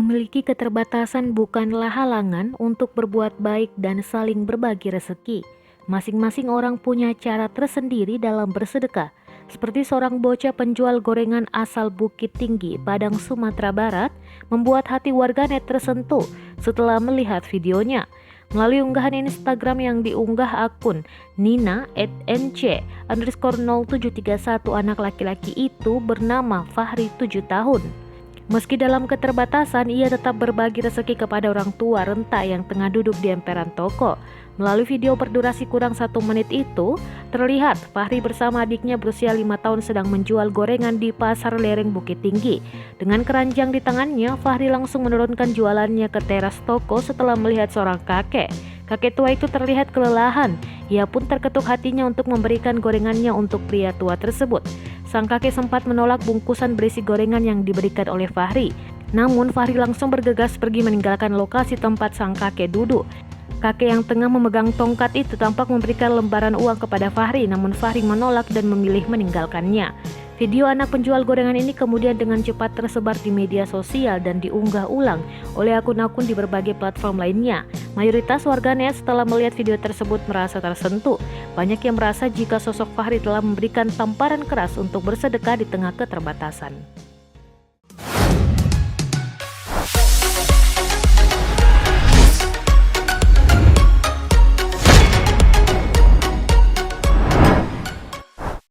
Memiliki keterbatasan bukanlah halangan untuk berbuat baik dan saling berbagi rezeki. Masing-masing orang punya cara tersendiri dalam bersedekah. Seperti seorang bocah penjual gorengan asal Bukit Tinggi, Padang, Sumatera Barat, membuat hati warganet tersentuh setelah melihat videonya. Melalui unggahan Instagram yang diunggah akun Nina@nc_0731, anak laki-laki itu bernama Fahri, 7 tahun. Meski dalam keterbatasan, ia tetap berbagi rezeki kepada orang tua renta yang tengah duduk di emperan toko. Melalui video berdurasi kurang 1 menit itu, terlihat Fahri bersama adiknya berusia 5 tahun sedang menjual gorengan di Pasar Lereng Bukit Tinggi. Dengan keranjang di tangannya, Fahri langsung menurunkan jualannya ke teras toko setelah melihat seorang kakek. Kakek tua itu terlihat kelelahan. Ia pun terketuk hatinya untuk memberikan gorengannya untuk pria tua tersebut. Sang kakek sempat menolak bungkusan berisi gorengan yang diberikan oleh Fahri. Namun Fahri langsung bergegas pergi meninggalkan lokasi tempat sang kakek duduk. Kakek yang tengah memegang tongkat itu tampak memberikan lembaran uang kepada Fahri, namun Fahri menolak dan memilih meninggalkannya. Video anak penjual gorengan ini kemudian dengan cepat tersebar di media sosial dan diunggah ulang oleh akun-akun di berbagai platform lainnya. Mayoritas warganet setelah melihat video tersebut merasa tersentuh. Banyak yang merasa jika sosok Fahri telah memberikan tamparan keras untuk bersedekah di tengah keterbatasan.